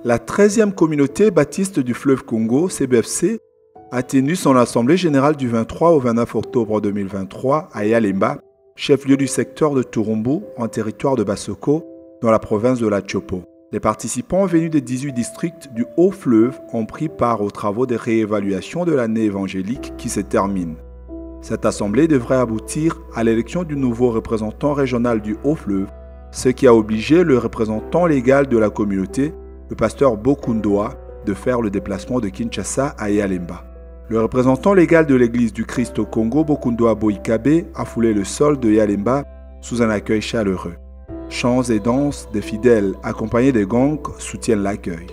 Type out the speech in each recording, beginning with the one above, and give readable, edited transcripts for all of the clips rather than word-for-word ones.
La 13e communauté baptiste du fleuve Congo, CBFC, a tenu son assemblée générale du 23 au 29 octobre 2023 à Yalemba, chef-lieu du secteur de Turumbu, en territoire de Bassoko, dans la province de la Chopo. Les participants venus des 18 districts du Haut-Fleuve ont pris part aux travaux de réévaluation de l'année évangélique qui se termine. Cette assemblée devrait aboutir à l'élection du nouveau représentant régional du Haut-Fleuve, ce qui a obligé le représentant légal de la communauté, le pasteur Bokundoa, de faire le déplacement de Kinshasa à Yalemba. Le représentant légal de l'Église du Christ au Congo, Bokundoa Boikabe, a foulé le sol de Yalemba sous un accueil chaleureux. Chants et danses des fidèles accompagnés des gongs soutiennent l'accueil.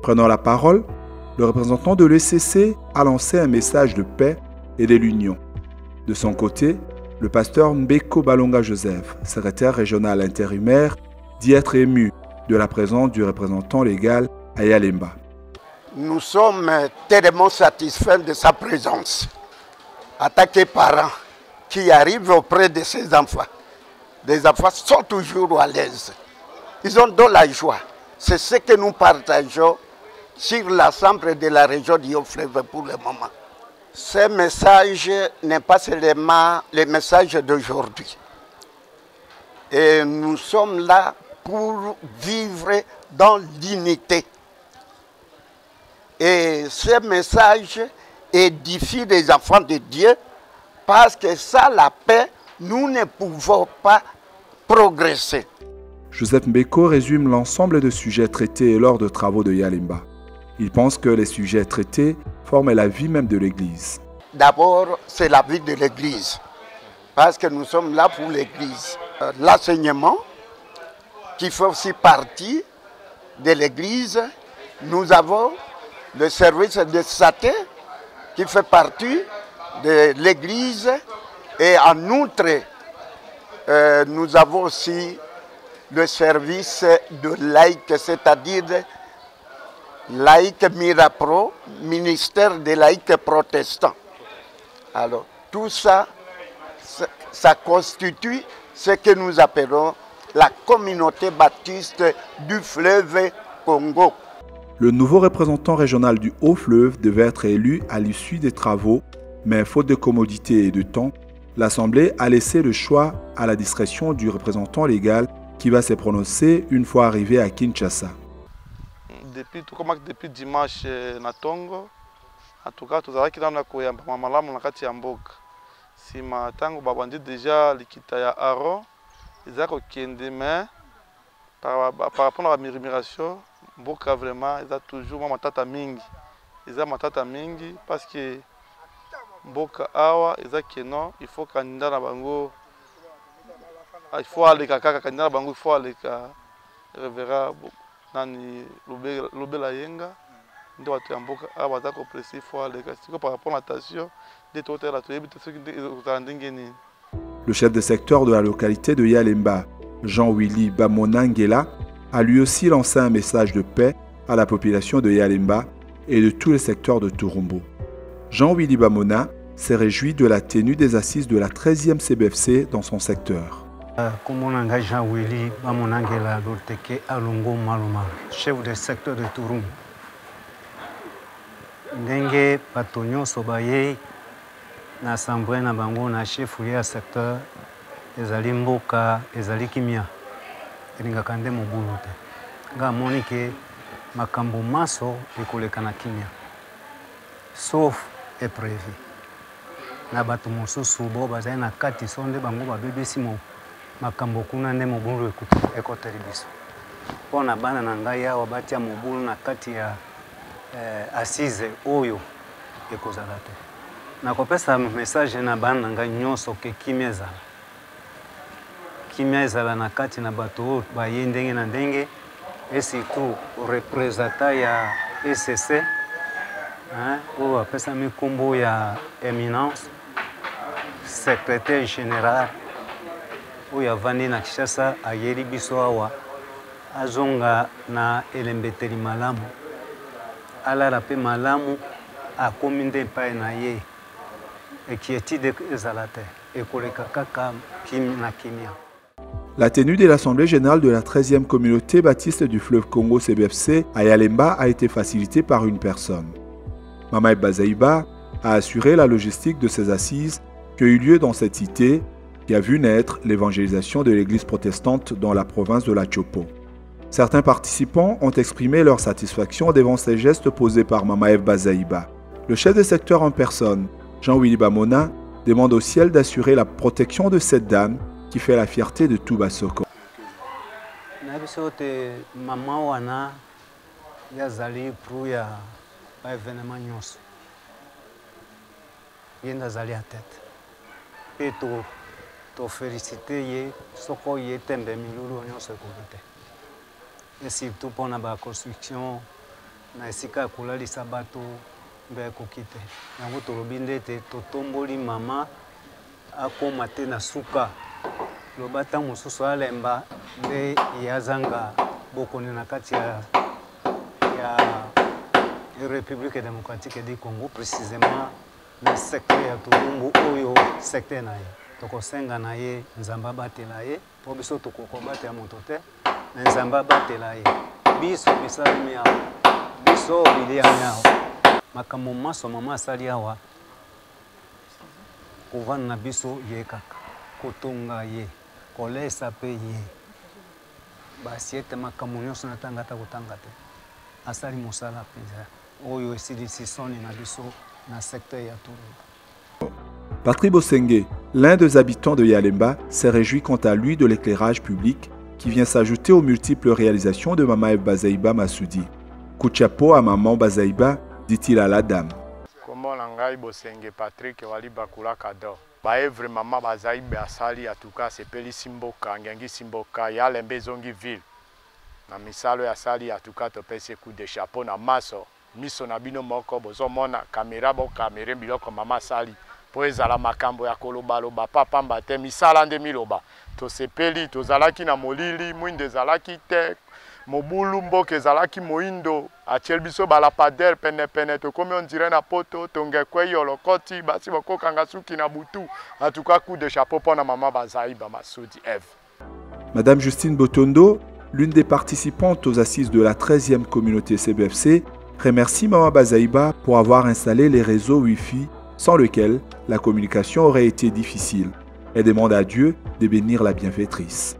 Prenant la parole, le représentant de l'ECC a lancé un message de paix et de l'union. De son côté, le pasteur Mbeko Balonga Joseph, secrétaire régional intérimaire, dit être ému de la présence du représentant légal à Yalemba. Nous sommes tellement satisfaits de sa présence. En tant que parents qui arrivent auprès de ses enfants, les enfants sont toujours à l'aise. Ils ont de la joie. C'est ce que nous partageons sur l'ensemble de la région du Haut-Fleuve pour le moment. Ce message n'est pas seulement le message d'aujourd'hui. Et nous sommes là pour vivre dans l'unité. Et ce message édifie les enfants de Dieu parce que sans la paix, nous ne pouvons pas progresser. Joseph Mbeko résume l'ensemble de sujets traités lors de travaux de Yalemba. Il pense que les sujets traités forment la vie même de l'Église. D'abord, c'est la vie de l'Église, parce que nous sommes là pour l'Église. L'enseignement, qui fait aussi partie de l'Église. Nous avons le service de santé, qui fait partie de l'Église. Et en outre, nous avons aussi le service de laïque, c'est-à-dire laïque Mirapro, ministère des laïcs protestants. Alors, tout ça, ça constitue ce que nous appelons la communauté baptiste du fleuve Congo. Le nouveau représentant régional du Haut-Fleuve devait être élu à l'issue des travaux, mais faute de commodité et de temps, l'Assemblée a laissé le choix à la discrétion du représentant légal qui va se prononcer une fois arrivé à Kinshasa. Depuis dimanche na Tongo, en tout cas, tuzalaki na koyamba malamu na kati ya mboka. Sima tango babandi déjà likita ya Aaron, ezako kende mais par rapport à la murmuration, mboka vraiment eza toujours matata mingi. Eza matata mingi parce que mboka awa eza keno, il faut candidat na bango. Il faut aller kaka candidat na bango, il faut aller revera nani lobela yenga ndo watu yamboka aba zako précis faut aller par rapport à la station de total la toyebi ce qui nini. Le chef de secteur de la localité de Yalemba, Jean-Willy Bamonangela, a lui aussi lancé un message de paix à la population de Yalemba et de tous les secteurs de Turumbu. Jean-Willy Bamona s'est réjoui de la tenue des assises de la 13e CBFC dans son secteur. Comme Jean-Willy Bamonangela Loteke Alongo Maluma, chef de secteur de Turumbu. Ndenge patonyo sobaye na assemblée na bango na chef ya secteur ezali mboka ezali kimia elingaka nde mobulu te nga moni ke makambo maso ekoleka na kimia sauf éprévu na bato mosusu bo bazali na kati so nde bango babebisi makambo kuna nde mobulu ekoteli biso mpona bana na ngai awa batia mobulu na kati ya assise oyo ekozala te nakopesa message na bana nga nyonso ke kimia ezala. Kimia ezala na kati na bato baye ndenge na ndenge et surtout représentant ya ECC oyo apesa mikumbu ya éminence secrétaire général oyo avandi na Kinshasa ayeli biso awa azonga na elembeteli malamu alala pe malamu akomi nde epai na ye ekietide ezala te ekoleka kaka na kimia. La tenue de l'Assemblée générale de la 13e communauté baptiste du fleuve Congo CBFC à Yalemba a été facilitée par une personne. Mama Bazaïba a assuré la logistique de ces assises qui a eu lieu dans cette cité qui a vu naître l'évangélisation de l'église protestante dans la province de la Chopo. Certains participants ont exprimé leur satisfaction devant ces gestes posés par Mama Bazaïba. Le chef de secteur en personne, Jean-Willy Bamona, demande au ciel d'assurer la protection de cette dame qui fait la fierté de tout Basoko. Maman wana yazali pour ya ba événement nyonso. Yenda zali à tête. Et to féliciter ye soko ye tembe milulu nyonso ekokite. Et surtout pour la construction na esika kolalisa bato mbe ekokite. Yango tolobi ndete totomboli mama akoma te na suka. Lobata mosusu alemba nde yazanga bokoni na kati ya République démocratique du Congo, précisément le secteur ya Turumbu oyo secteur na ye. Tokosenga na ye nzamba batela ye, po biso tokokobata ya moto te, nzamba batela ye. Biso bisalemi awa, biso biliami awa. Makambo maso mama asali awa, kovanda na biso ye kaka, kotonga ye. Kolesa pe ye basiete makambo nyonso na tangata kotanga te asali mosala penza oyo esilisi soni na biso na secteur ya Turumbu. Patrick Bosenge, l'un des habitants de Yalemba, s'est réjoui quant à lui de l'éclairage public qui vient s'ajouter aux multiples réalisations de Mama Bazaïba Massoudi. Kuchapo à Maman Bazaïba, dit-il à la dame. Comment l'angai Bosenge Patrick wali bakula kado. Baevre Mama Bazaïba asali en tout cas c'est peli simboka ngengi simboka Yalemba zongi ville. Na misalo ya sali en tout cas to pese coup de chapeau na maso miso na bino moko bozomona kamera bo kamera biloko mama sali po ezala makambo ya koloba loba papa mbate misala nde miloba to sepeli to zalaki na molili mwinde zalaki te mobulu mboke zalaki moindo achel biso bala pader pene pene to komi on dirait na poto tongekwe yolokoti basi bokokanga suki na butu en tout cas coup de chapeau pour na Mama Bazaïba Massoudi Eve. Madame Justine Botondo, l'une des participantes aux assises de la 13e communauté CBFC, remercie Mama Bazaïba pour avoir installé les réseaux Wi-Fi sans lesquels la communication aurait été difficile. Elle demande à Dieu de bénir la bienfaitrice.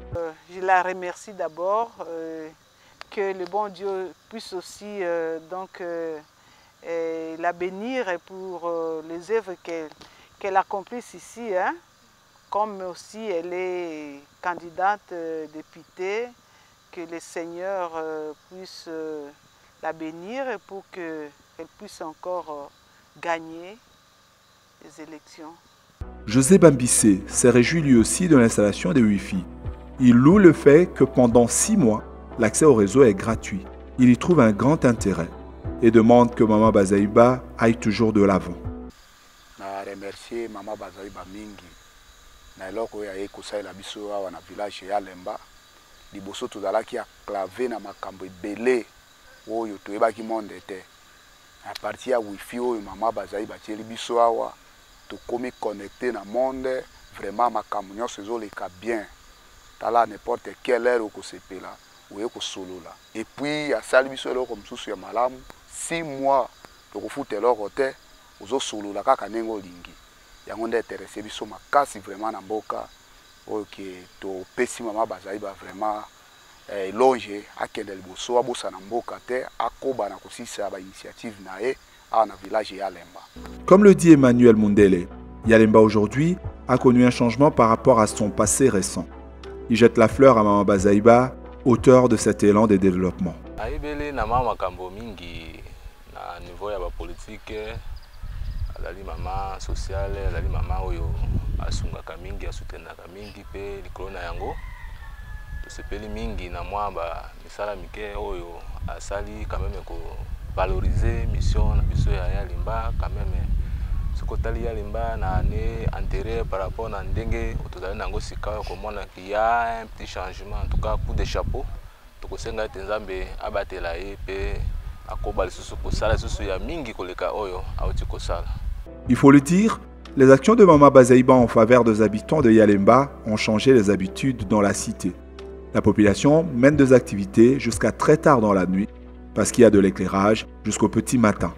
Je la remercie d'abord, que le bon Dieu puisse aussi la bénir pour les œuvres qu'elle accomplisse ici, hein, comme aussi elle est candidate députée, que le Seigneur puisse la bénir pour qu'elle puisse encore gagner les élections. José Bambissé s'est réjoui lui aussi de l'installation des Wi-Fi. Il loue le fait que pendant 6 mois, l'accès au réseau est gratuit. Il y trouve un grand intérêt et demande que Mama Bazaïba aille toujours de l'avant. Je remercie Mama Bazaïba mingi. Na eloko ya ekosalela biso awa na village ya Yalemba. Liboso tozalaki ya clave na makambo ebele oyo toyebaki monde te. À partir ya Wi-Fi oyo Mama Bazaïba tieli biso awa tokomi connecté na monde vraiment makambo nyonso ezoleka bien. Tala n'importe quelle heure okosepela ou ekosolola. Et puis asali biso eloko mosusu ya malamu 6 mois tokofuta eloko te ozosolola kaka ndenge olingi. Yango nde intéressé biso makasi vraiment na mboka oyo ke topesi Mama Bazaïba vraiment elonge akende liboso abosa na mboka te akoba na kosisa ba initiative na ye à na village Yalemba. Comme le dit Emmanuel Mundele, Yalemba aujourd'hui a connu un changement par rapport à son passé récent. Il jette la fleur à Mama Bazaïba, auteur de cet élan de développement. Aibele na mama kambo mingi na niveau ya ba politique azali mama sociale, azali mama oyo asungaka mingi, asutenaka mingi pe likolo na yango tosepeli mingi na mwa ba misala mike oyo asali quand même ko valoriser mission na biso ya Yalimba quand même. Sokotali Yalimba na année antérieure par rapport na ndenge tozali nango sika komona qu'il y a un petit changement, en tout cas coup de chapeau tokosenga ete Nzambe abatela ye pe akoba lisusu kosala lisusu ya mingi koleka oyo auti kosala. Il faut le dire, les actions de Mama Bazaïba en faveur des habitants de Yalemba ont changé les habitudes dans la cité. La population mène des activités jusqu'à très tard dans la nuit parce qu'il y a de l'éclairage jusqu'au petit matin.